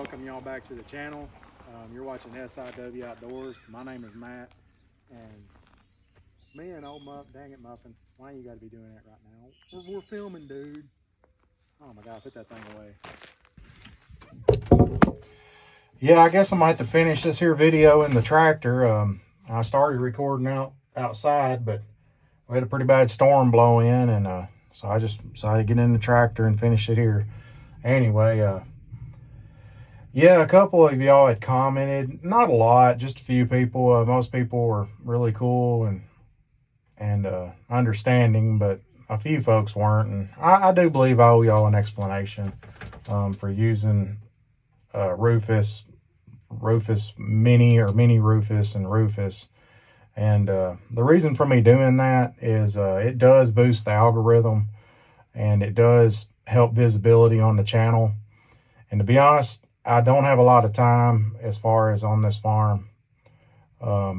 welcome y'all back to the channel. You're watching SIW Outdoors. My name is Matt, and me and old Muff, dang it Muffin, why you gotta be doing that right now? We're filming, dude. Oh my God, put that thing away. Yeah, I guess I'm gonna have to finish this here video in the tractor. I started recording outside, but we had a pretty bad storm blow in, and so I just decided to get in the tractor and finish it here. Anyway, yeah, a couple of y'all had commented, not a lot, just a few people. Most people were really cool and understanding, but a few folks weren't. And I do believe I owe y'all an explanation for using Rufus Mini, or Mini Rufus, and Rufus. And the reason for me doing that is it does boost the algorithm, and it does help visibility on the channel. And to be honest, I don't have a lot of time as far as on this farm. Well,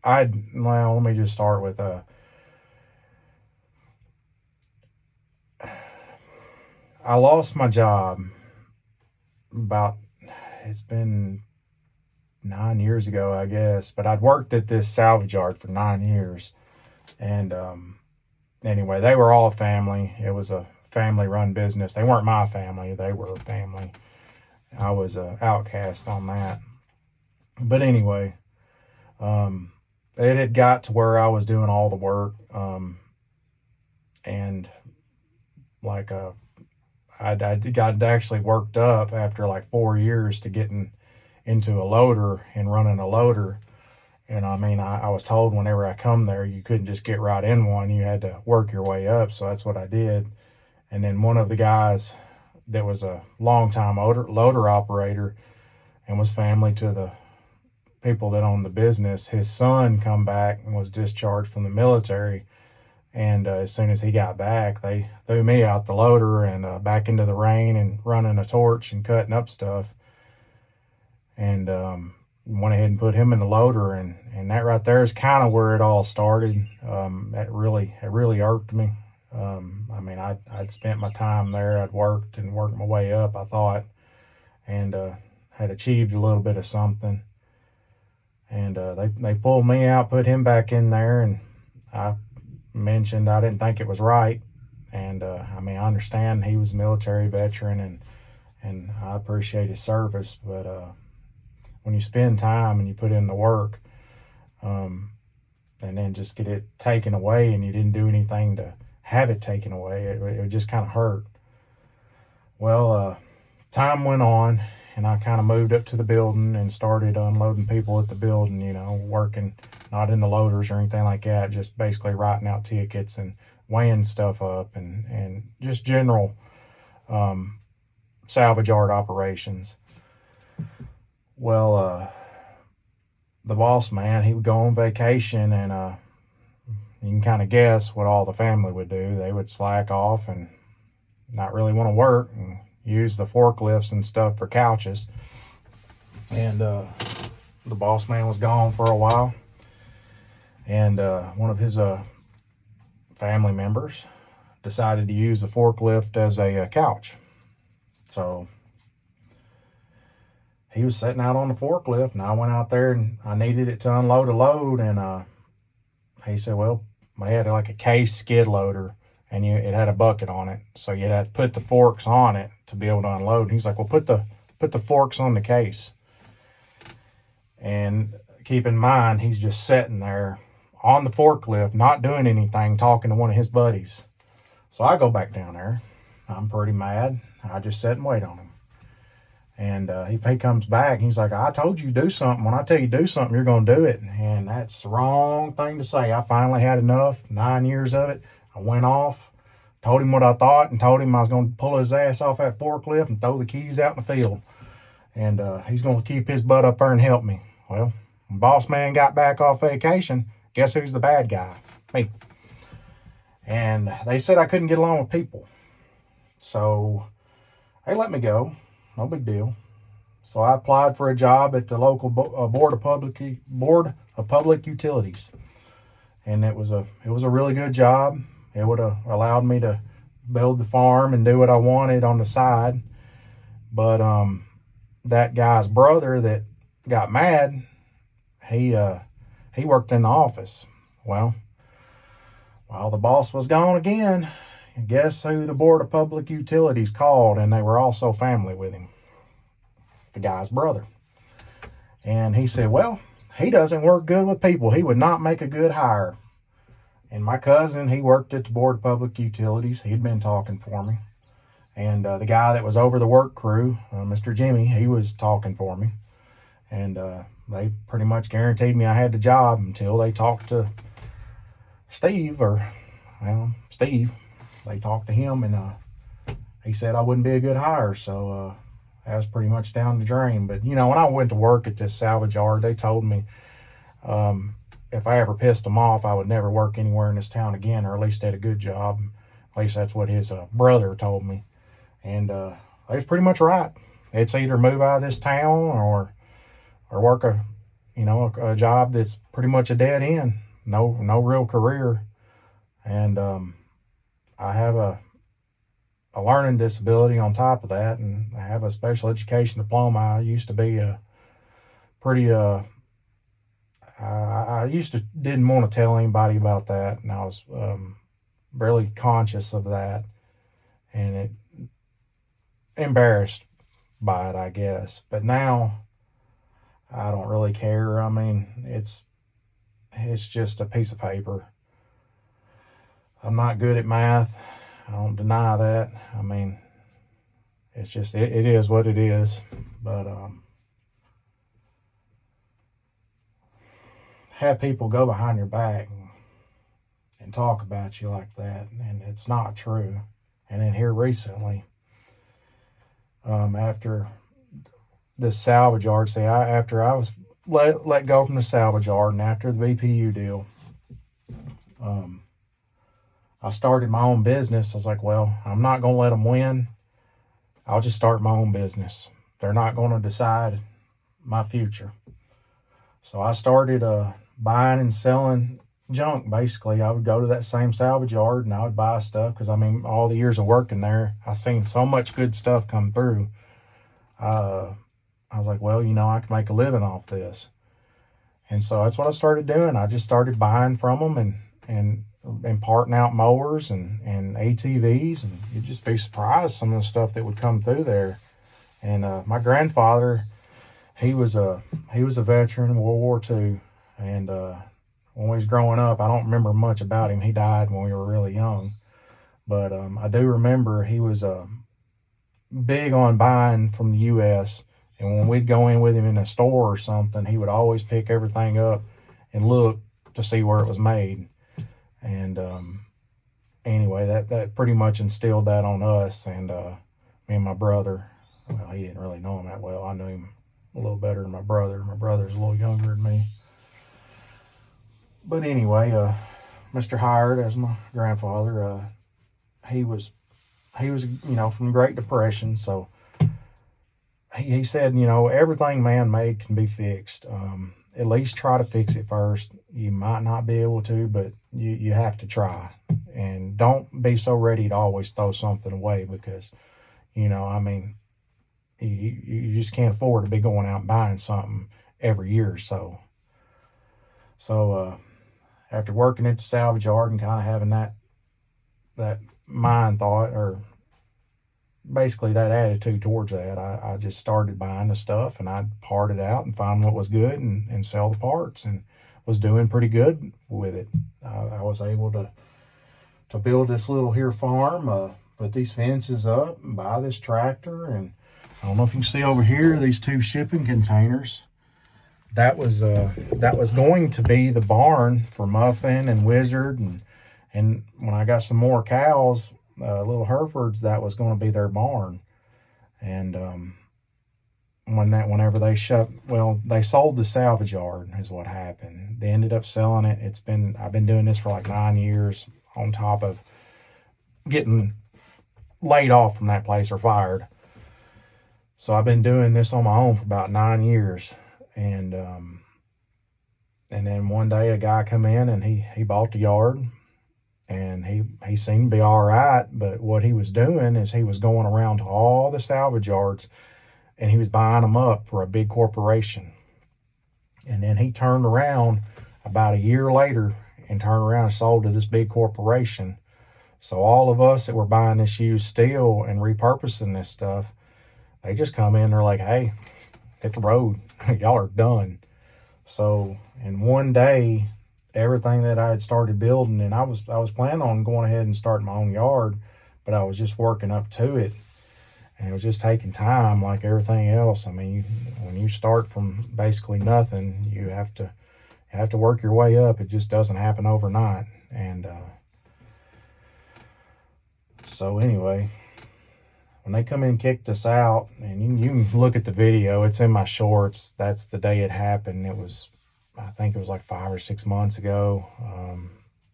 let me just start with I lost my job it's been 9 years ago, I guess, but I'd worked at this salvage yard for 9 years. And anyway, they were all family. It was a family-run business. They weren't my family. They were a family. I was an outcast on that. But anyway, it had got to where I was doing all the work. And like I'd got actually worked up after like 4 years to getting into a loader and running a loader. And I mean, I was told whenever I come there, you couldn't just get right in one. You had to work your way up. So that's what I did. And then one of the guys that was a longtime loader operator and was family to the people that owned the business, his son come back and was discharged from the military. And as soon as he got back, they threw me out the loader and back into the rain and running a torch and cutting up stuff. And went ahead and put him in the loader. And that right there is kind of where it all started. It really irked me. I mean, I'd spent my time there. I'd worked my way up, I thought, and had achieved a little bit of something. And they pulled me out, put him back in there, and I mentioned I didn't think it was right. And I mean, I understand he was a military veteran, and I appreciate his service, but when you spend time and you put in the work, and then just get it taken away, and you didn't do anything to have it taken away, it just kind of hurt. Well, time went on, and I kind of moved up to the building and started unloading people at the building, you know, working not in the loaders or anything like that, just basically writing out tickets and weighing stuff up and just general salvage yard operations. Well, the boss man, he would go on vacation, and you can kind of guess what all the family would do. They would slack off and not really want to work and use the forklifts and stuff for couches. And the boss man was gone for a while, and one of his family members decided to use the forklift as a couch. So he was sitting out on the forklift, and I went out there and I needed it to unload a load. And he said, well, I had like a case skid loader, and it had a bucket on it. So you had to put the forks on it to be able to unload. And he's like, well, put the forks on the case. And keep in mind, he's just sitting there on the forklift, not doing anything, talking to one of his buddies. So I go back down there. I'm pretty mad. I just sit and wait on him. And if he comes back, he's like, I told you to do something. When I tell you to do something, you're going to do it. And that's the wrong thing to say. I finally had enough, 9 years of it. I went off, told him what I thought, and told him I was going to pull his ass off that forklift and throw the keys out in the field. And he's going to keep his butt up there and help me. Well, when boss man got back off vacation, guess who's the bad guy? Me. And they said I couldn't get along with people. So they let me go. No big deal. So I applied for a job at the local board of public utilities, and it was a really good job. It would have allowed me to build the farm and do what I wanted on the side. But that guy's brother that got mad, he worked in the office. Well, while the boss was gone again, guess who the Board of Public Utilities called? And they were also family with him, the guy's brother. And he said, well, he doesn't work good with people. He would not make a good hire. And my cousin, he worked at the Board of Public Utilities. He'd been talking for me. And the guy that was over the work crew, Mr. Jimmy, he was talking for me. And they pretty much guaranteed me I had the job until they talked to Steve. They talked to him, and he said I wouldn't be a good hire. So that was pretty much down the drain. But, when I went to work at this salvage yard, they told me if I ever pissed them off, I would never work anywhere in this town again, or at least at a good job. At least that's what his brother told me. And they was pretty much right. It's either move out of this town or work a job that's pretty much a dead end. No real career. And I have a learning disability on top of that, and I have a special education diploma. I used to be I used to didn't want to tell anybody about that, and I was really conscious of that, and it embarrassed by it, I guess. But now I don't really care. I mean, it's just a piece of paper. I'm not good at math. I don't deny that. I mean, it's just, it is what it is. But have people go behind your back and talk about you like that, and it's not true. And then here recently, after this salvage yard, after I was let go from the salvage yard, and after the BPU deal, I started my own business. I was like, well, I'm not going to let them win. I'll just start my own business. They're not going to decide my future. So I started buying and selling junk. Basically, I would go to that same salvage yard and I would buy stuff, because I mean, all the years of working there, I've seen so much good stuff come through. I was like, well, I can make a living off this. And so that's what I started doing. I just started buying from them and parting out mowers and ATVs, and you'd just be surprised some of the stuff that would come through there. And my grandfather, he was a veteran in World War II, and when we was growing up, I don't remember much about him. He died when we were really young, but I do remember he was big on buying from the U.S., and when we'd go in with him in a store or something, he would always pick everything up and look to see where it was made. And anyway, that pretty much instilled that on us. And me and my brother, well, he didn't really know him that well. I knew him a little better than my brother. My brother's a little younger than me. But anyway, Mr. Hired, as my grandfather, he was from the Great Depression. So he said, everything man-made can be fixed. At least try to fix it first. You might not be able to, but you have to try. And don't be so ready to always throw something away, because, you just can't afford to be going out and buying something every year or so. So after working at the salvage yard and kind of having that mind thought, or basically that attitude towards that, I just started buying the stuff, and I'd part it out and find what was good and sell the parts, and was doing pretty good with it. I was able to build this little here farm, put these fences up, and buy this tractor. And I don't know if you can see over here, these 2 shipping containers. That was going to be the barn for Muffin and Wizard, and when I got some more cows, little Herefords, that was going to be their barn. And whenever they they sold the salvage yard is what happened. They ended up selling it. I've been doing this for like 9 years, on top of getting laid off from that place or fired. So I've been doing this on my own for about 9 years. And then one day a guy come in and he bought the yard, and he seemed to be all right. But what he was doing is he was going around to all the salvage yards, and he was buying them up for a big corporation. And then he turned around about a year later and turned around and sold to this big corporation. So all of us that were buying this used steel and repurposing this stuff, they just come in, they're like, hey, hit the road. Y'all are done. So in one day, everything that I had started building, and I was planning on going ahead and starting my own yard, but I was just working up to it. And it was just taking time like everything else. I mean, when you start from basically nothing, you have to work your way up. It just doesn't happen overnight. And so anyway, when they come in and kicked us out, and you can look at the video, it's in my shorts. That's the day it happened. I think it was like 5 or 6 months ago.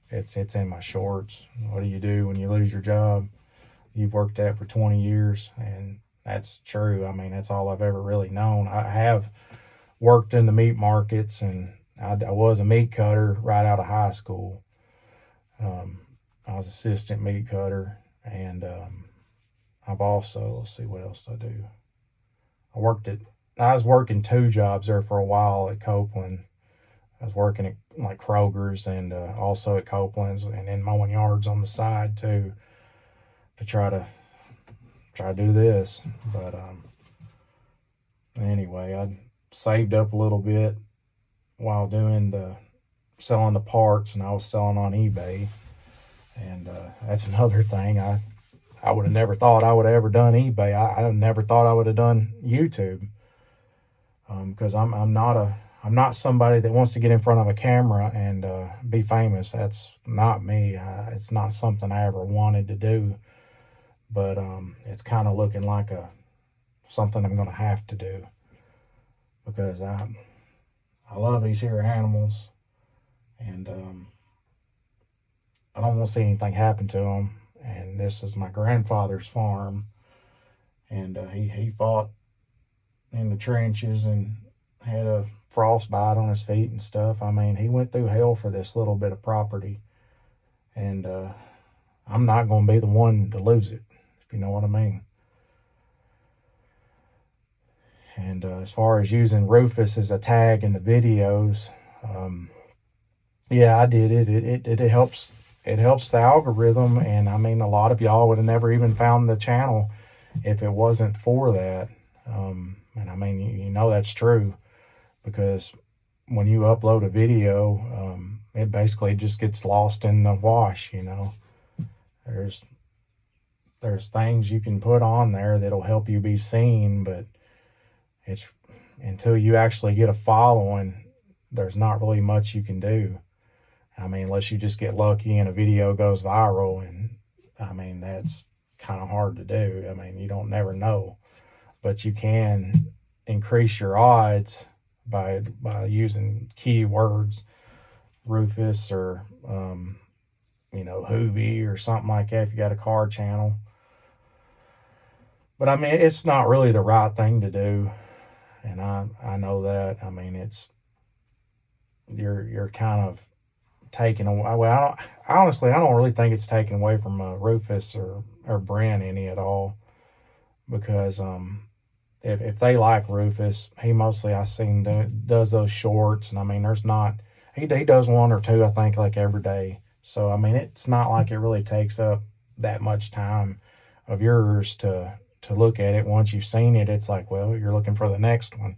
It's in my shorts. What do you do when you lose your job you've worked at for 20 years? And that's true. I mean, that's all I've ever really known. I have worked in the meat markets, and I was a meat cutter right out of high school. I was assistant meat cutter, and I've also, let's see, what else did I do? I was working 2 jobs there for a while at Copeland. I was working at like Kroger's and also at Copeland's, and then mowing yards on the side too, to try to do this. But anyway, I saved up a little bit while selling the parts, and I was selling on eBay. And that's another thing. I would have never thought I would have ever done eBay. I never thought I would have done YouTube, because I'm not somebody that wants to get in front of a camera and be famous. That's not me. It's not something I ever wanted to do. But it's kind of looking like something I'm going to have to do, because I love these here animals, and I don't want to see anything happen to them. And this is my grandfather's farm, and he fought in the trenches and had a frostbite on his feet and stuff. I mean, he went through hell for this little bit of property, and I'm not going to be the one to lose it, if you know what I mean. And as far as using Rufus as a tag in the videos, yeah, I did it. It helps. It helps the algorithm, and I mean, a lot of y'all would have never even found the channel if it wasn't for that. And I mean, you know that's true, because when you upload a video, it basically just gets lost in the wash. You know, there's things you can put on there that'll help you be seen, but it's until you actually get a following, there's not really much you can do. I mean, unless you just get lucky and a video goes viral, and I mean, that's kind of hard to do. I mean, you don't never know, but you can increase your odds by using keywords, Rufus, or Hoovy or something like that if you got a car channel. But I mean, it's not really the right thing to do, and I know that. I mean, you're kind of taking away. Well, I don't really think it's taken away from Rufus or Brent any at all, because if they like Rufus, he mostly, I seen does those shorts, and I mean, he does 1 or 2, I think, like every day. So I mean, it's not like it really takes up that much time of yours to look at it. Once you've seen it, it's like, well, you're looking for the next one.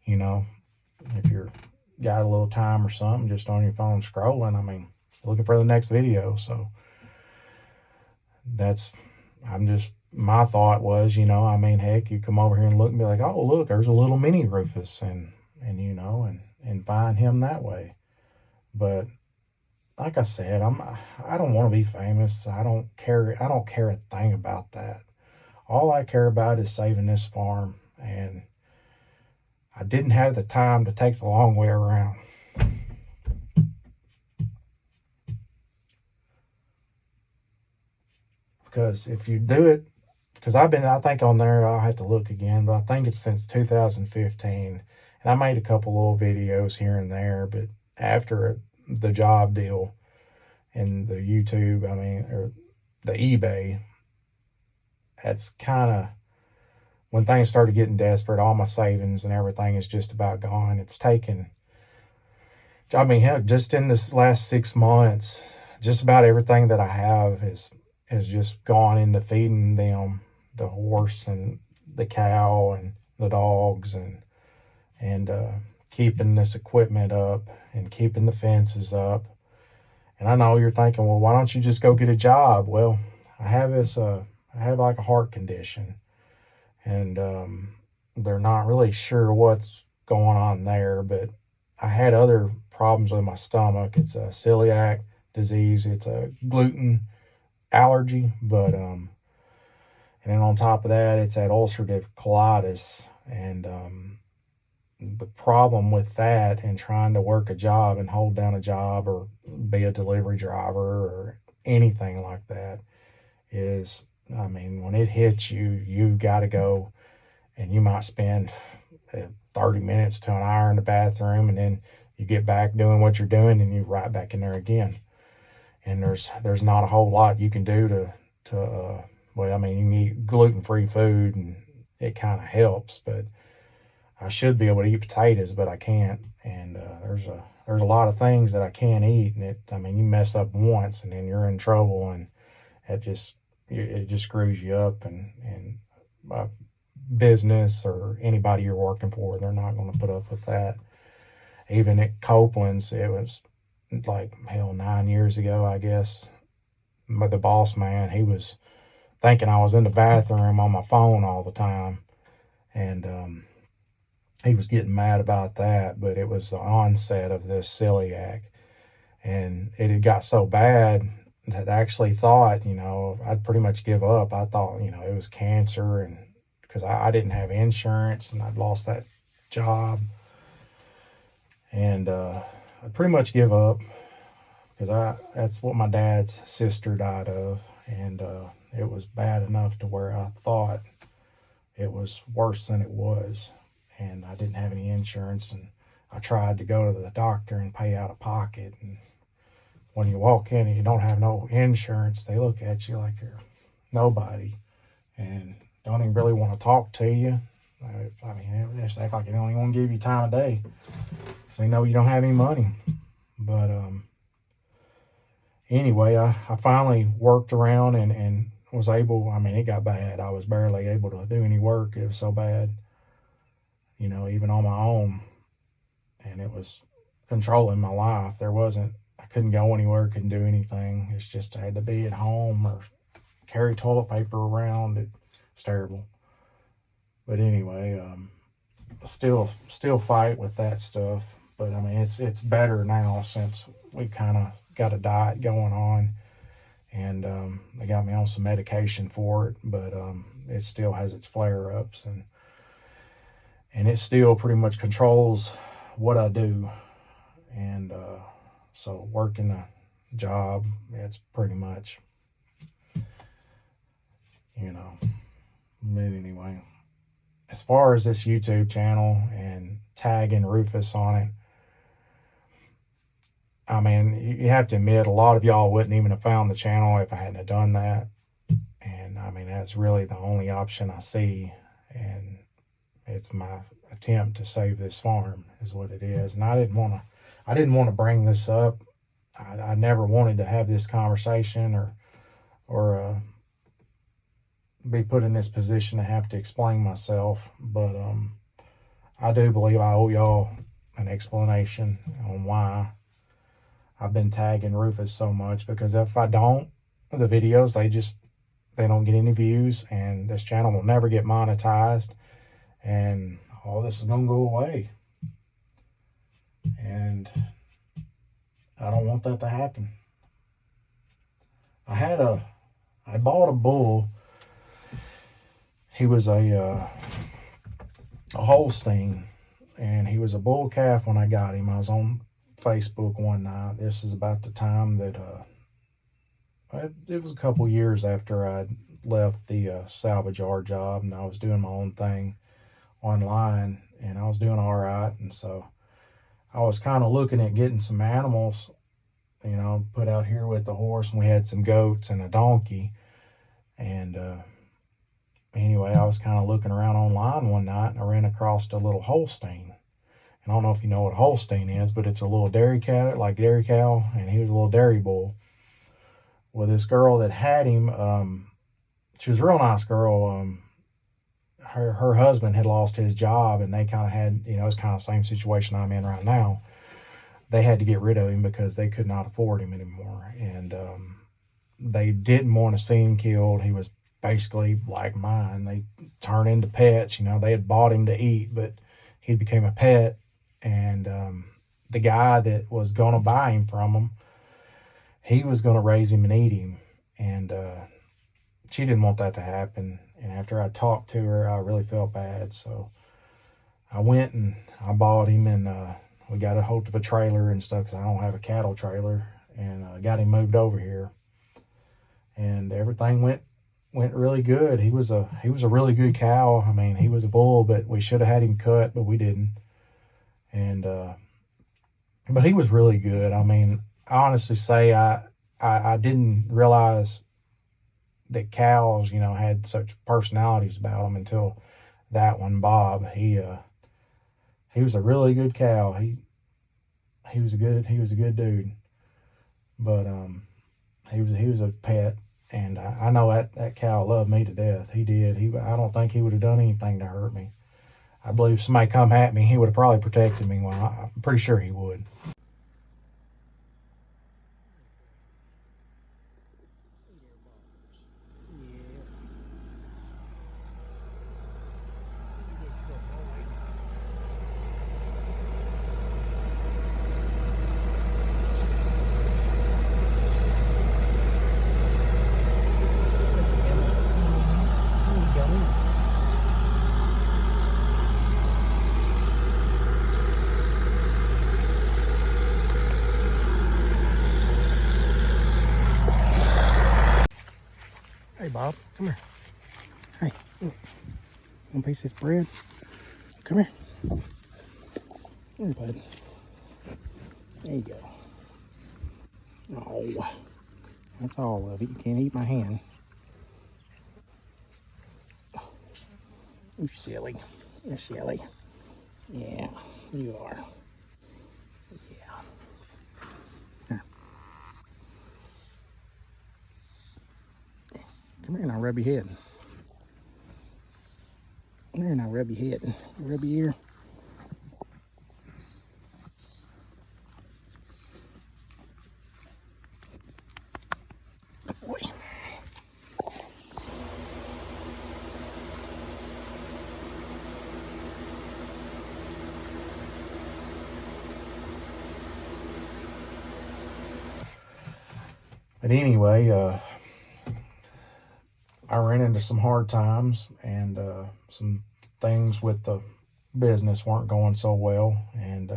You know, if you're got a little time or something, just on your phone scrolling, I mean, looking for the next video. So my thought was, I mean, heck, you come over here and look and be like, oh, look, there's a little mini Rufus, and find him that way. But like I said, I don't want to be famous. I don't care a thing about that. All I care about is saving this farm, and I didn't have the time to take the long way around. Because if you do it, because I think on there, I'll have to look again, but I think it's since 2015. And I made a couple little videos here and there, but after the job deal, and the YouTube, I mean, or the eBay, that's kind of, when things started getting desperate, all my savings and everything is just about gone. It's taken, I mean, heck, just in this last 6 months, just about everything that I have has just gone into feeding them, the horse and the cow and the dogs, and keeping this equipment up and keeping the fences up. And I know you're thinking, well, why don't you just go get a job? Well, I have I have like a heart condition, and they're not really sure what's going on there, but I had other problems with my stomach. It's a celiac disease. It's a gluten allergy, but and then on top of that, it's that ulcerative colitis, and the problem with that and trying to work a job and hold down a job or be a delivery driver or anything like that is, I mean, when it hits you, you've got to go, and you might spend 30 minutes to an hour in the bathroom, and then you get back doing what you're doing, and you're right back in there again. And there's not a whole lot you can do to well, I mean, you can eat gluten-free food, and it kind of helps, but I should be able to eat potatoes, but I can't. And there's a lot of things that I can't eat, and I mean, you mess up once, and then you're in trouble, and it just screws you up. And business or anybody you're working for, they're not going to put up with that. Even at Copeland's, it was like, hell, 9 years ago, I guess. But the boss man, he was thinking I was in the bathroom on my phone all the time, and he was getting mad about that. But it was the onset of this celiac, and it had got so bad that I actually thought, I'd pretty much give up. I thought, it was cancer, and because I didn't have insurance, and I'd lost that job, and I'd pretty much give up, because that's what my dad's sister died of, and it was bad enough to where I thought it was worse than it was, and I didn't have any insurance, and I tried to go to the doctor and pay out of pocket, and when you walk in and you don't have no insurance, they look at you like you're nobody, and don't even really want to talk to you. I mean, they just act like they don't even want to give you time of day, so they know you don't have any money. But anyway, I finally worked around and was able, I mean, it got bad. I was barely able to do any work. It was so bad, even on my own. And it was controlling my life. I couldn't go anywhere, couldn't do anything. It's just I had to be at home or carry toilet paper around. It's terrible. But anyway, still fight with that stuff. But I mean, it's better now since we kind of got a diet going on, and they got me on some medication for it. But it still has its flare-ups, and it still pretty much controls what I do. And so working a job, it's pretty much, But anyway, as far as this YouTube channel and tagging Rufus on it, I mean, you have to admit, a lot of y'all wouldn't even have found the channel if I hadn't have done that. And I mean, that's really the only option I see. And it's my attempt to save this farm is what it is. And I didn't want to bring this up. I never wanted to have this conversation or be put in this position to have to explain myself. But I do believe I owe y'all an explanation on why I've been tagging Rufus so much, because if I don't, the videos, they don't get any views, and this channel will never get monetized, and all this is gonna go away. And I don't want that to happen. I bought a bull. He was a Holstein, and he was a bull calf when I got him. I was on Facebook one night. This is about the time that it was a couple years after I left the salvage yard job, and I was doing my own thing online, and I was doing all right. And so I was kind of looking at getting some animals, put out here with the horse, and we had some goats and a donkey. And anyway, I was kind of looking around online one night, and I ran across a little Holstein. And I don't know if you know what a Holstein is, but it's a little dairy cow, and he was a little dairy bull. Well, this girl that had him, she was a real nice girl. Her husband had lost his job, and they kind of had, it's kind of the same situation I'm in right now. They had to get rid of him because they could not afford him anymore. And they didn't want to see him killed. He was basically like mine. They turned into pets. They had bought him to eat, but he became a pet. And the guy that was going to buy him from him, he was going to raise him and eat him. And she didn't want that to happen. And after I talked to her, I really felt bad. So I went and I bought him, and we got a hold of a trailer and stuff, because I don't have a cattle trailer, and got him moved over here. And everything went really good. He was a really good cow. I mean, he was a bull, but we should have had him cut, but we didn't. And but he was really good. I mean, I honestly say I didn't realize that cows, had such personalities about them until that one, Bob. He was a really good cow. He was a good dude. But he was a pet, and I know that cow loved me to death. He did. I don't think he would have done anything to hurt me. I believe if somebody come at me, he would have probably protected me. Well, I'm pretty sure he would. Hey, Bob, come here. Hey, look. One piece of this bread. Come here. Here, bud. There you go. Oh, that's all of it. You can't eat my hand. You're silly. You're silly. Yeah, you are. Yeah. Here. Come here and I'll rub your head. Come here and I'll rub your head. Rub your ear. Boy. But anyway, I ran into some hard times, and some things with the business weren't going so well, and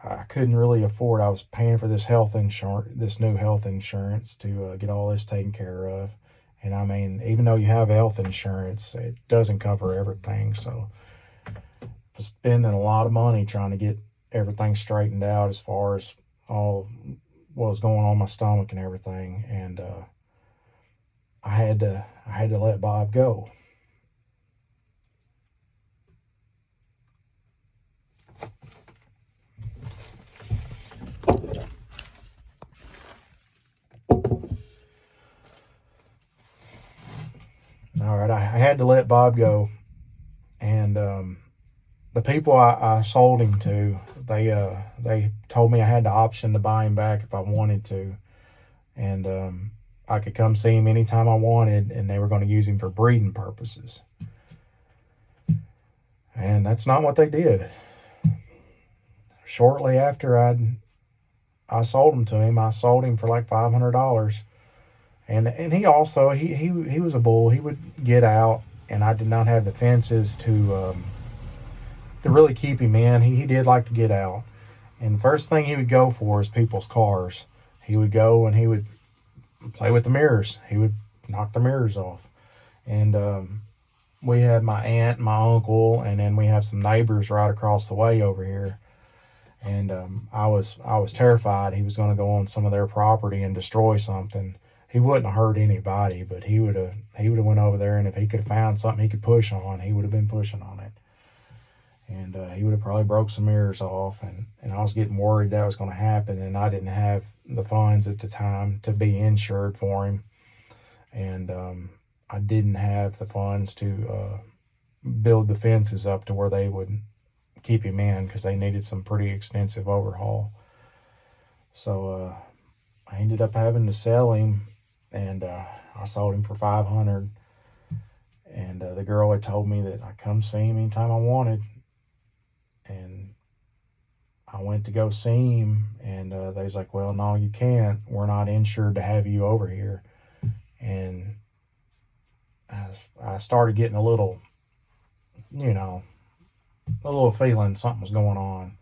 I couldn't really afford. I was paying for this new health insurance to get all this taken care of. And I mean, even though you have health insurance, it doesn't cover everything. So I was spending a lot of money trying to get everything straightened out as far as all what was going on in my stomach and everything. And I had to let Bob go. All right, I had to let Bob go, and the people I sold him to, they told me I had the option to buy him back if I wanted to, and I could come see him anytime I wanted, and they were going to use him for breeding purposes. And that's not what they did. Shortly after I sold him to him, I sold him for like $500. And he also, he was a bull. He would get out, and I did not have the fences to really keep him in. He did like to get out. And the first thing he would go for is people's cars. He would go and he would play with the mirrors. He would knock the mirrors off. And we had my aunt and my uncle, and then we have some neighbors right across the way over here. And I was terrified he was going to go on some of their property and destroy something. He wouldn't have hurt anybody, but he would have went over there, and if he could have found something he could push on, he would have been pushing on it. And he would have probably broke some ears off, and I was getting worried that was going to happen, and I didn't have the funds at the time to be insured for him, and I didn't have the funds to build the fences up to where they would keep him in, because they needed some pretty extensive overhaul. So I ended up having to sell him, and I sold him for $500. And the girl had told me that I come see him anytime I wanted. And I went to go see him, and they was like, well, no, you can't. We're not insured to have you over here. And I started getting a little, a little feeling something was going on.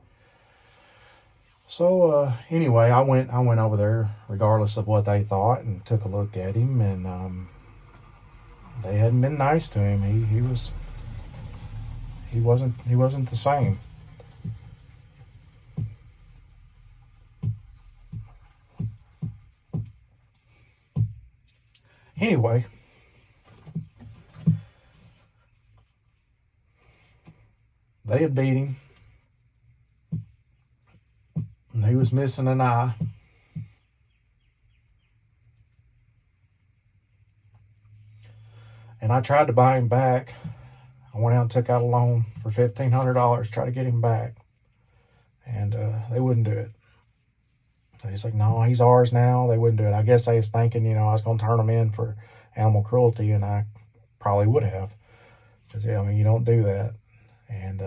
So anyway, I went over there regardless of what they thought, and took a look at him, and they hadn't been nice to him. He wasn't the same. Anyway, they had beat him. And he was missing an eye. And I tried to buy him back. I went out and took out a loan for $1,500 to try to get him back. And they wouldn't do it. So he's like, no, he's ours now. They wouldn't do it. I guess they was thinking, I was going to turn him in for animal cruelty, and I probably would have. Because, you don't do that. And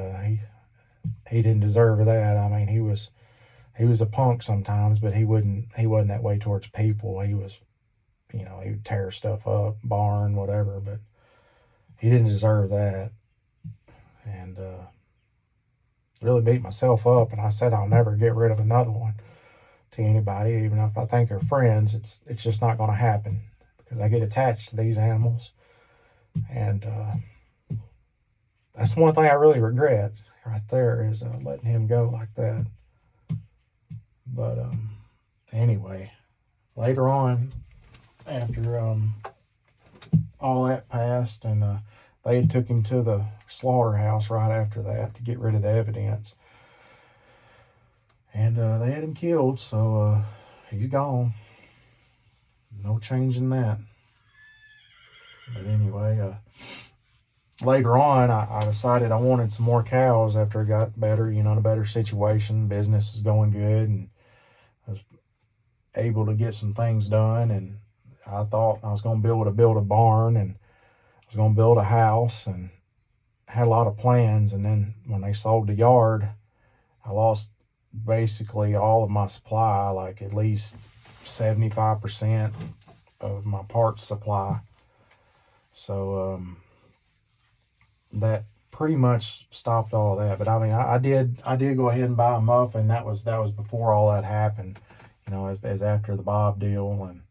he didn't deserve that. I mean, he was a punk sometimes, but he wasn't that way towards people. He was, he would tear stuff up, barn, whatever, but he didn't deserve that. And really beat myself up, and I said I'll never get rid of another one to anybody, even if I think they're friends. It's just not going to happen, because I get attached to these animals, and that's one thing I really regret right there, is letting him go like that. But anyway, later on, after all that passed, and they took him to the slaughterhouse right after that to get rid of the evidence. And they had him killed, so he's gone. No changing that. But anyway, later on, I decided I wanted some more cows after I got better, in a better situation. Business is going good, and I was able to get some things done. And I thought I was going to be able to build a barn, and I was going to build a house, and had a lot of plans. And then when they sold the yard, I lost basically all of my supply, like at least 75% of my parts supply. So that pretty much stopped all that. But I mean, I did go ahead and buy a Muffin. That was before all that happened, as after the Bob deal, and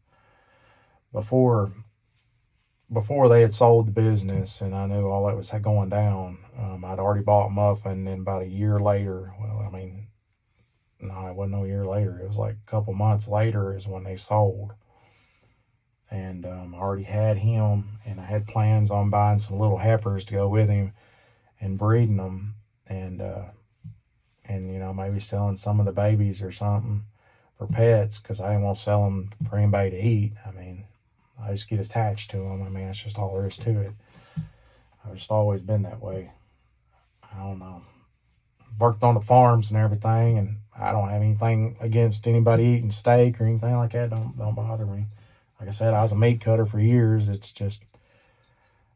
before they had sold the business, and I knew all that was going down. I'd already bought Muffin, and about a year later, well, I mean, no, it wasn't no year later. It was like a couple months later is when they sold. And I already had him, and I had plans on buying some little heifers to go with him and breeding them, and maybe selling some of the babies or something for pets, because I didn't want to sell them for anybody to eat. I mean, I just get attached to them. I mean, that's just all there is to it. I've just always been that way. I don't know. Worked on the farms and everything, and I don't have anything against anybody eating steak or anything like that. Don't bother me. Like I said, I was a meat cutter for years. It's just,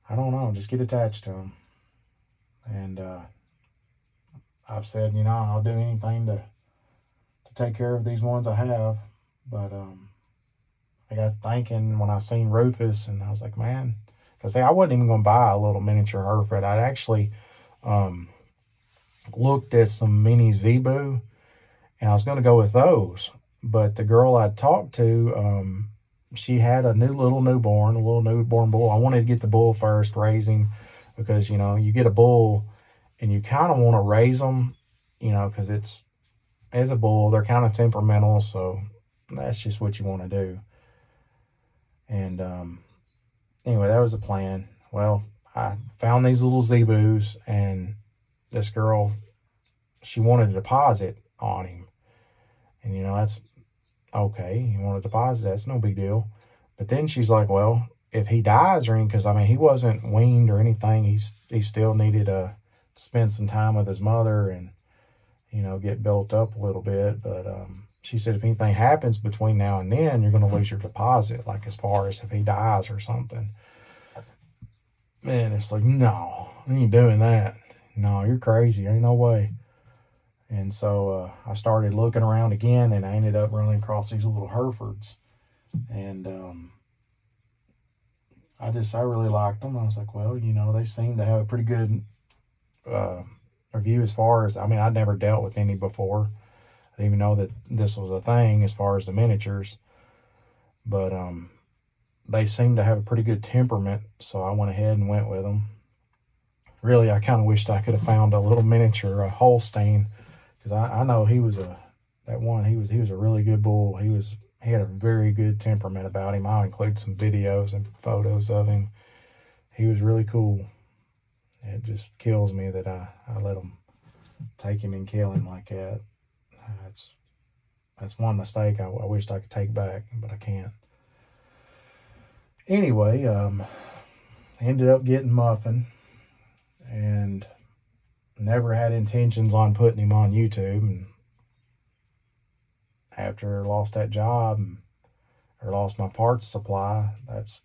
I don't know, just get attached to them. And I've said, I'll do anything to take care of these ones I have. But I got thinking when I seen Rufus, and I was like, man, because I wasn't even going to buy a little miniature Hereford. I'd actually looked at some mini Zebu, and I was going to go with those. But the girl I talked to, she had a little newborn bull. I wanted to get the bull first, raise him, because, you get a bull and you kind of want to raise them, because it's is a bull. They're kind of temperamental, so that's just what you want to do. And anyway, that was the plan. Well, I found these little zebus, and this girl, she wanted a deposit on him. And, that's okay. You want a deposit, that's no big deal. But then she's like, well, if he dies or anything, because, he wasn't weaned or anything. He still needed to spend some time with his mother and, get built up a little bit. But she said, if anything happens between now and then, you're going to lose your deposit, like as far as if he dies or something. Man, it's like, no, I ain't doing that. No, you're crazy. Ain't no way. And so I started looking around again, and I ended up running across these little Herefords. And I really liked them. I was like, well, they seem to have a pretty good review as far as, I'd never dealt with any before. I didn't even know that this was a thing as far as the miniatures. But they seemed to have a pretty good temperament, so I went ahead and went with them. Really, I kind of wished I could have found a little miniature, a Holstein, because I know he was a really good bull. He had a very good temperament about him. I'll include some videos and photos of him. He was really cool. It just kills me that I let him take him and kill him like that. That's one mistake I wished I could take back, but I can't. Anyway, ended up getting Muffin, and never had intentions on putting him on YouTube. And after I lost that job or lost my parts supply, that's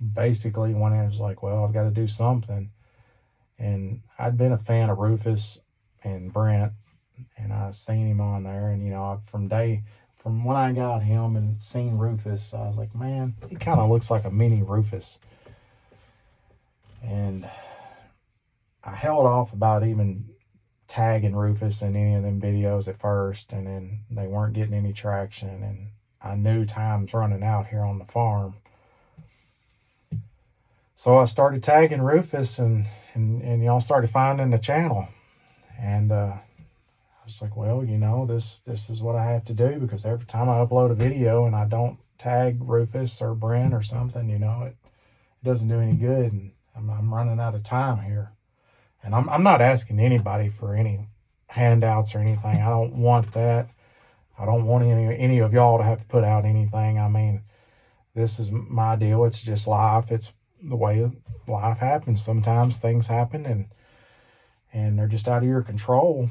basically when I was like, well, I've got to do something. And I'd been a fan of Rufus and Brent, and I seen him on there. And, from when I got him and seen Rufus, I was like, man, he kind of looks like a mini Rufus. And I held off about even tagging Rufus in any of them videos at first, and then they weren't getting any traction, and I knew time's running out here on the farm. So I started tagging Rufus, and y'all started finding the channel. And I was like, well, this is what I have to do, because every time I upload a video and I don't tag Rufus or Brent or something, it doesn't do any good, and I'm running out of time here. And I'm not asking anybody for any handouts or anything. I don't want that. I don't want any of y'all to have to put out anything. This is my deal. It's just life. It's the way life happens. Sometimes things happen and they're just out of your control.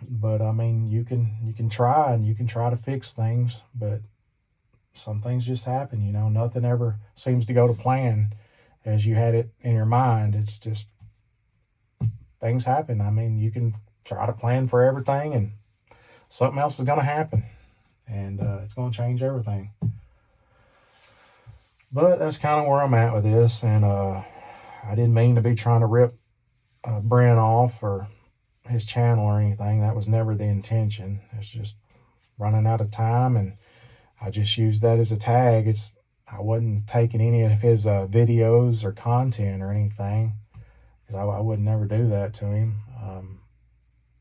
But you can try, and you can try to fix things, but some things just happen. Nothing ever seems to go to plan as you had it in your mind. It's just things happen. You can try to plan for everything, and something else is going to happen, and it's going to change everything. But that's kind of where I'm at with this, and I didn't mean to be trying to rip Brent off or his channel or anything. That was never the intention. It's just running out of time, and I just used that as a tag. I wasn't taking any of his videos or content or anything, because I would never do that to him.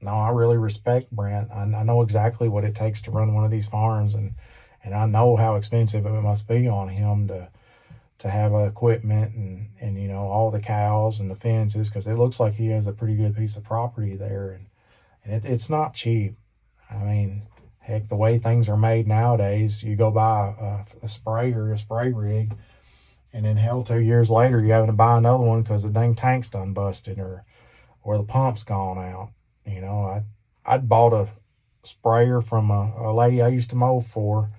No, I really respect Brent. I know exactly what it takes to run one of these farms, and I know how expensive it must be on him to have equipment and all the cows and the fences, because it looks like he has a pretty good piece of property there, and it's not cheap. Heck, the way things are made nowadays, you go buy a sprayer, a spray rig, and then hell, 2 years later, you're having to buy another one because the dang tank's done busted or the pump's gone out. I'd bought a sprayer from a lady I used to mow for.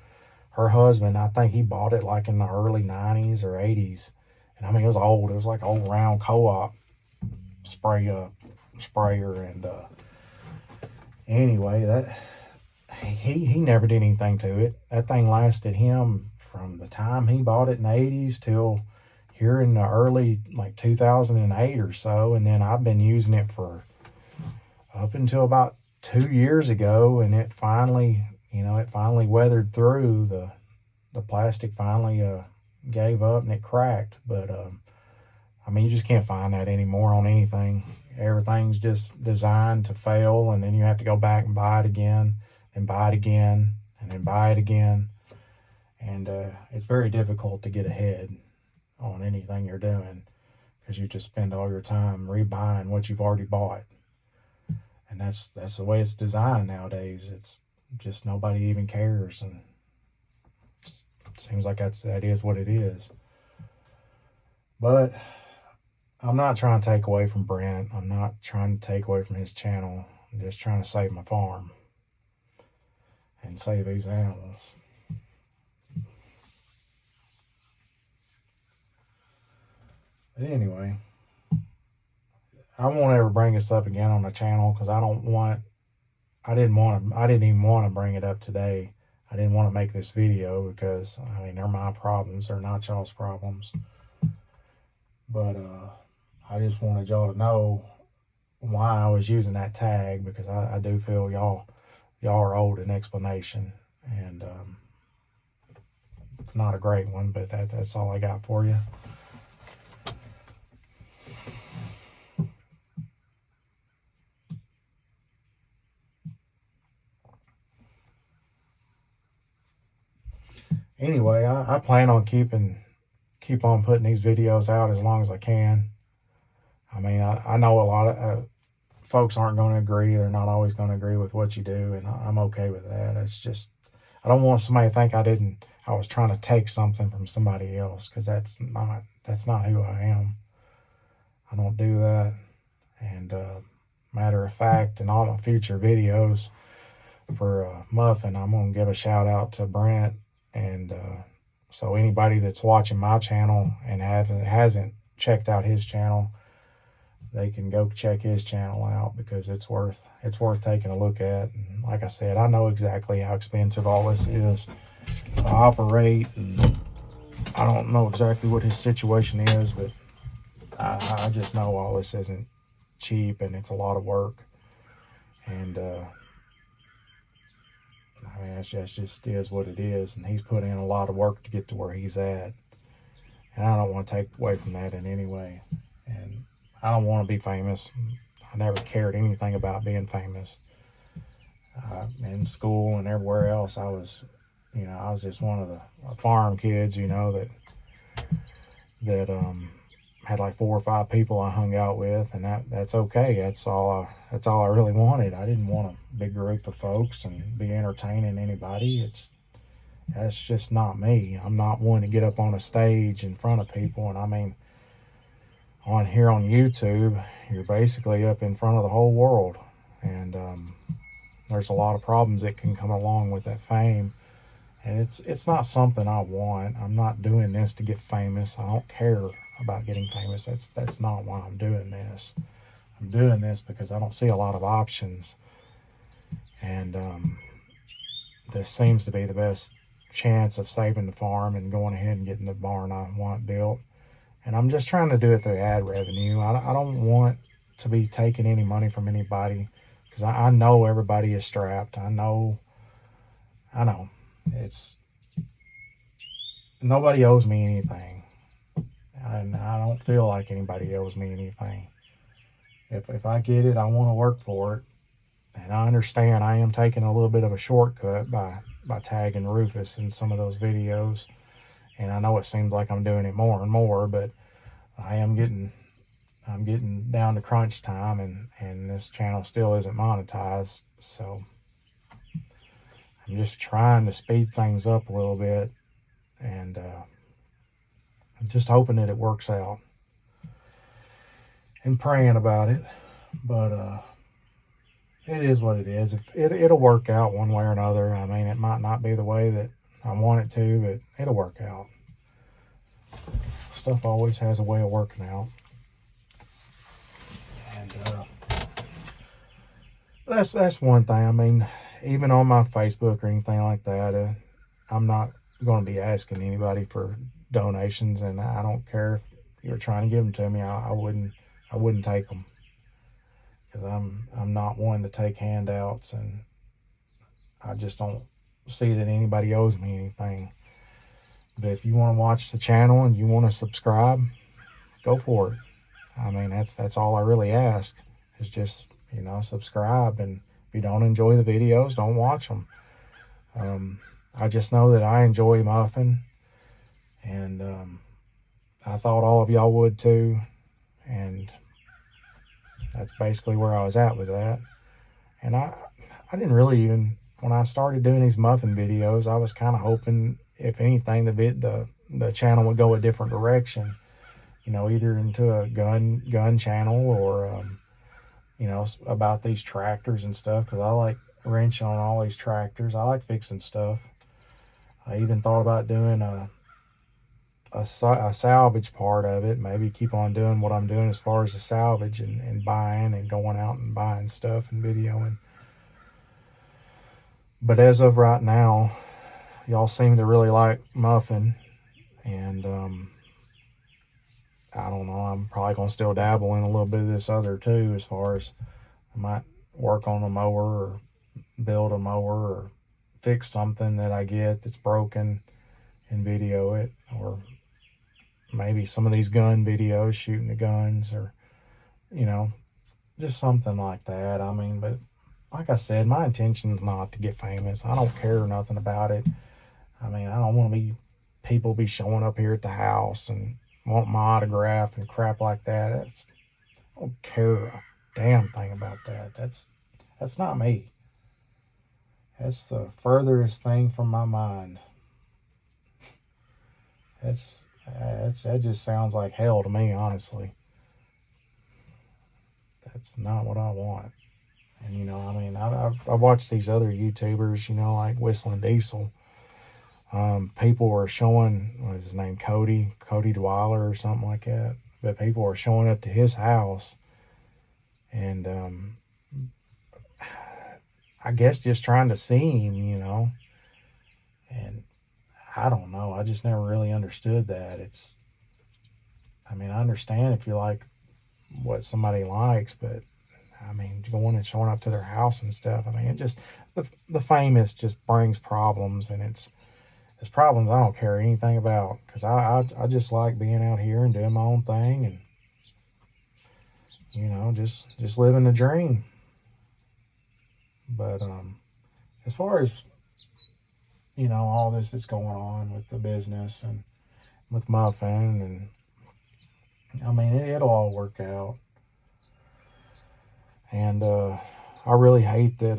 Her husband, I think he bought it like in the early 90s or 80s. And it was old. It was like old round co-op sprayer. And anyway, that he never did anything to it. That thing lasted him from the time he bought it in the 80s till here in the early 2008 or so. And then I've been using it for up until about 2 years ago, and it finally weathered through. The plastic finally gave up and it cracked. But I mean, you just can't find that anymore on anything. Everything's just designed to fail, and then you have to go back and buy it again, and buy it again, and then buy it again. And it's very difficult to get ahead on anything you're doing, because you just spend all your time rebuying what you've already bought. And that's the way it's designed nowadays. It's just nobody even cares, and it seems like that is what it is. But I'm not trying to take away from Brent. I'm not trying to take away from his channel. I'm just trying to save my farm and save these animals. But anyway, I won't ever bring this up again on the channel, because I didn't even want to bring it up today. I didn't want to make this video because, I mean, they're my problems. They're not y'all's problems. But I just wanted y'all to know why I was using that tag, because I do feel y'all are owed an explanation. And it's not a great one, but that's all I got for you. Anyway, I plan on keep on putting these videos out as long as I can. I mean, I know a lot of folks aren't going to agree. They're not always going to agree with what you do, and I'm okay with that. It's just, I don't want somebody to think I was trying to take something from somebody else, because that's not who I am. I don't do that. And matter of fact, in all my future videos for Muffin, I'm going to give a shout out to Brent. And so anybody that's watching my channel and hasn't checked out his channel, they can go check his channel out, because it's worth taking a look at. And like I said, I know exactly how expensive all this is to operate, and I don't know exactly what his situation is, but I just know all this isn't cheap, and it's a lot of work. And I mean, that's just is what it is, and he's put in a lot of work to get to where he's at, and I don't want to take away from that in any way. And I don't want to be famous. I never cared anything about being famous. In school and everywhere else, I was just one of the farm kids, that had like 4 or 5 people I hung out with, and that's okay. That's all I really wanted. I didn't want a big group of folks and be entertaining anybody. That's just not me. I'm not one to get up on a stage in front of people. And I mean, on YouTube, you're basically up in front of the whole world, and there's a lot of problems that can come along with that fame. And it's not something I want. I'm not doing this to get famous. I don't care about getting famous. That's not why I'm doing this. I'm doing this because I don't see a lot of options, and this seems to be the best chance of saving the farm and going ahead and getting the barn I want built. And I'm just trying to do it through ad revenue. I don't want to be taking any money from anybody, because I know everybody is strapped. I know nobody owes me anything, and I don't feel like anybody owes me anything. If I get it, I want to work for it. And I understand I am taking a little bit of a shortcut by tagging Rufus in some of those videos. And I know it seems like I'm doing it more and more, but I'm getting down to crunch time, and this channel still isn't monetized. So I'm just trying to speed things up a little bit, and I'm just hoping that it works out, and praying about it. But it is what it is. It'll work out one way or another. I mean, it might not be the way that I want it to, but it'll work out. Stuff always has a way of working out. And that's one thing. I mean, even on my Facebook or anything like that, I'm not going to be asking anybody for donations, and I don't care if you're trying to give them to me. I wouldn't take them, because I'm not one to take handouts, and I just don't see that anybody owes me anything. But if you want to watch the channel and you want to subscribe, go for it. I mean, that's all I really ask, is just, subscribe. And if you don't enjoy the videos, don't watch them. I just know that I enjoy Muffin, and I thought all of y'all would too. And that's basically where I was at with that. And I didn't really even, when I started doing these Muffin videos, I was kind of hoping, if anything, the channel would go a different direction, either into a gun channel, or about these tractors and stuff, because I like wrenching on all these tractors. I like fixing stuff. I even thought about doing a salvage part of it, maybe keep on doing what I'm doing as far as the salvage, and buying and going out and buying stuff and videoing. But as of right now, y'all seem to really like Muffin, and I don't know, I'm probably going to still dabble in a little bit of this other too, as far as I might work on a mower, or build a mower, or fix something that I get that's broken and video it, or maybe some of these gun videos, shooting the guns, or just something like that. I mean, but like I said, my intention is not to get famous. I don't care nothing about it. I mean, I don't want to people be showing up here at the house and want my autograph and crap like that. I don't care a damn thing about that. That's not me. That's the furthest thing from my mind. That just sounds like hell to me, honestly. That's not what I want. And I mean, I watched these other YouTubers, like Whistling Diesel. People were showing, what is his name, Cody Dwyer or something like that. But people were showing up to his house, and I guess just trying to see him, and I don't know. I just never really understood that. I mean, I understand if you like what somebody likes, but I mean, going and showing up to their house and stuff, I mean, it just, the famous just brings problems, and it's problems I don't care anything about, because I just like being out here and doing my own thing, and just living the dream. But as far as all this that's going on with the business and with Muffin, and I mean, it'll all work out. And I really hate that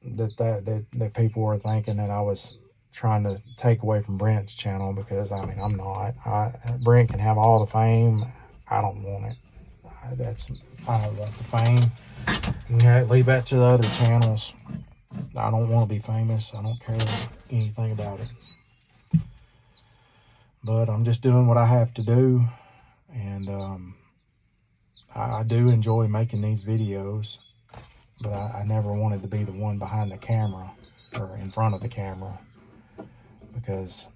that people were thinking that I was trying to take away from Brent's channel, because I mean, I'm not. Brent can have all the fame. I don't want it. I don't want the fame. Yeah, leave that to the other channels. I don't want to be famous. I don't care anything about it. But I'm just doing what I have to do, and I do enjoy making these videos, but I never wanted to be the one behind the camera or in front of the camera, because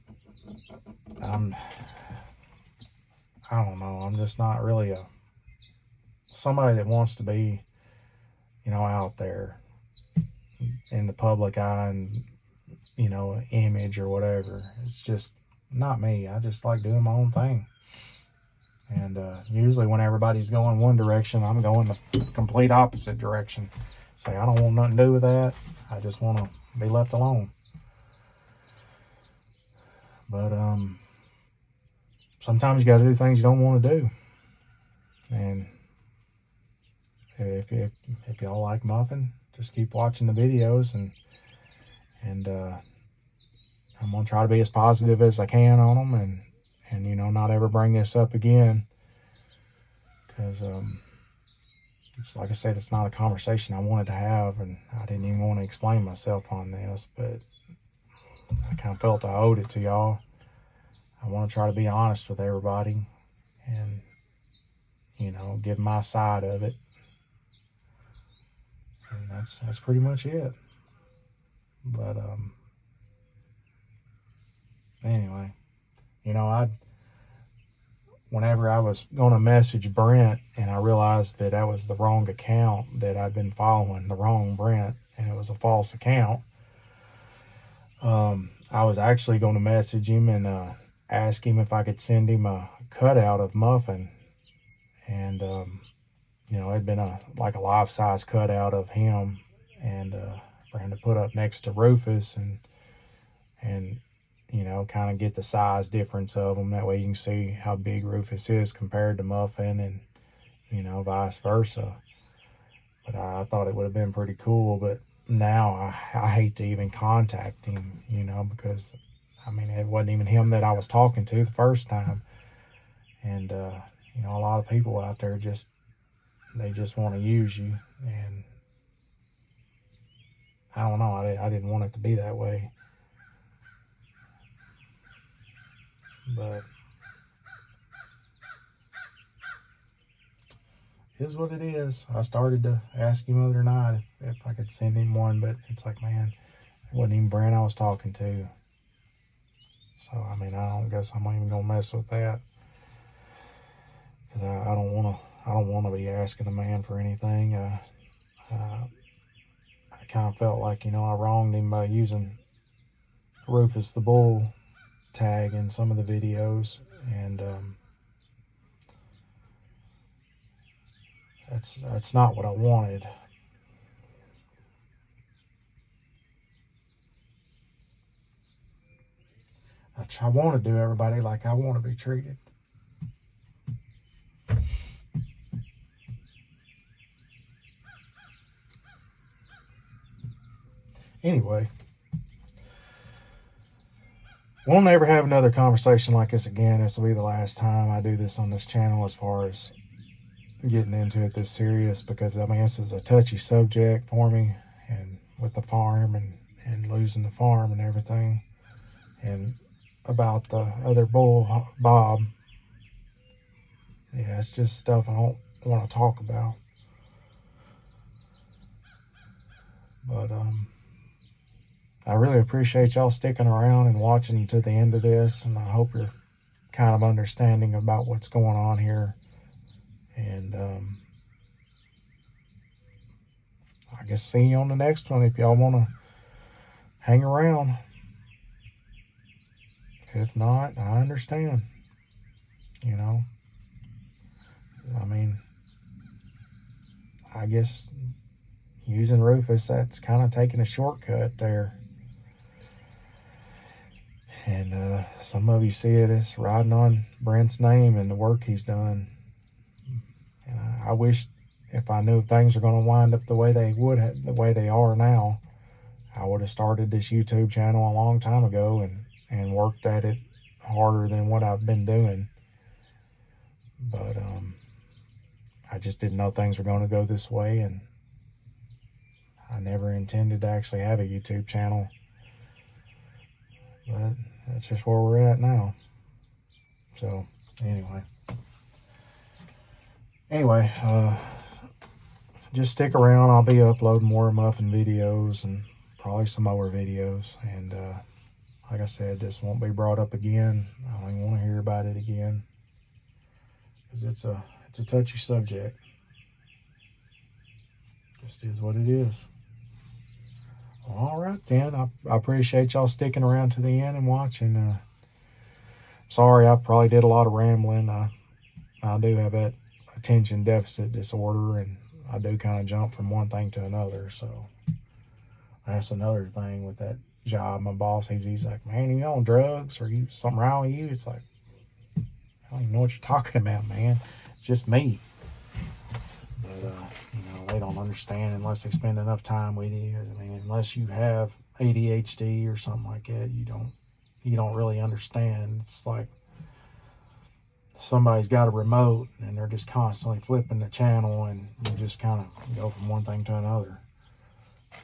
I don't know, I'm just not really somebody that wants to be, out there in the public eye and, image or whatever. It's just not me. I just like doing my own thing. And usually when everybody's going one direction, I'm going the complete opposite direction. Say, I don't want nothing to do with that. I just want to be left alone. But sometimes you got to do things you don't want to do. And if y'all like Muffin, just keep watching the videos, and I'm gonna try to be as positive as I can on them, and not ever bring this up again, because it's like I said, it's not a conversation I wanted to have, and I didn't even want to explain myself on this, but I kind of felt I owed it to y'all. I want to try to be honest with everybody, and give my side of it. And that's pretty much it. But anyway, whenever I was going to message Brent, and I realized that that was the wrong account, that I'd been following the wrong Brent, and it was a false account, I was actually going to message him and ask him if I could send him a cutout of Muffin, and you know, it'd been like a life-size cutout of him, and for him to put up next to Rufus, and you know, kind of get the size difference of them. That way you can see how big Rufus is compared to Muffin, and you know, vice versa. But I thought it would have been pretty cool. But now I hate to even contact him, you know, because I mean, it wasn't even him that I was talking to the first time. And you know, a lot of people out there they just want to use you, and I don't know, I didn't want it to be that way. But it is what it is. I started to ask him the other night if I could send him one, but it's like, man, it wasn't even Brent I was talking to. So, I mean, I don't guess I'm not even going to mess with that. Because I don't want to be asking a man for anything. I kind of felt like, you know, I wronged him by using Rufus the Bull tag in some of the videos, and that's not what I wanted. I want to do everybody like I want to be treated. Anyway, we'll never have another conversation like this again. This will be the last time I do this on this channel as far as getting into it this serious, because I mean, this is a touchy subject for me, and with the farm and losing the farm and everything, and about the other bull, Bob. Yeah, it's just stuff I don't want to talk about. But I really appreciate y'all sticking around and watching to the end of this, and I hope you're kind of understanding about what's going on here. And I guess see you on the next one if y'all want to hang around. If not, I understand. You know, I mean, I guess using Rufus, that's kind of taking a shortcut there. And some of you see it as riding on Brent's name and the work he's done. And I wish, if I knew things are going to wind up the way they are now, I would have started this YouTube channel a long time ago and worked at it harder than what I've been doing. But I just didn't know things were going to go this way, and I never intended to actually have a YouTube channel. But that's just where we're at now. So anyway, just stick around. I'll be uploading more Muffin videos and probably some more videos. And like I said, this won't be brought up again. I don't even want to hear about it again, because it's a touchy subject. Just is what it is. Well, all right then. I appreciate y'all sticking around to the end and watching. Sorry, I probably did a lot of rambling. I do have that attention deficit disorder, and I do kind of jump from one thing to another. So that's another thing with that job. My boss, he's like, man, you on drugs, or you something wrong with you? It's like, I don't even know what you're talking about, man. It's just me. But you know, they don't understand unless they spend enough time with you. I mean, unless you have ADHD or something like that, you don't really understand. It's like somebody's got a remote and they're just constantly flipping the channel, and you just kind of go from one thing to another.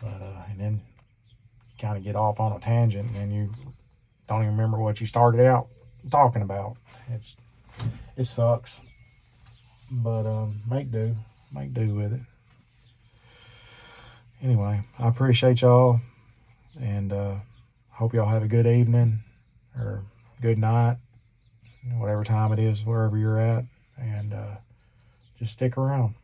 But and then you kind of get off on a tangent, and then you don't even remember what you started out talking about. It sucks. But make do with it. Anyway, I appreciate y'all, and hope y'all have a good evening or good night, whatever time it is, wherever you're at, and just stick around.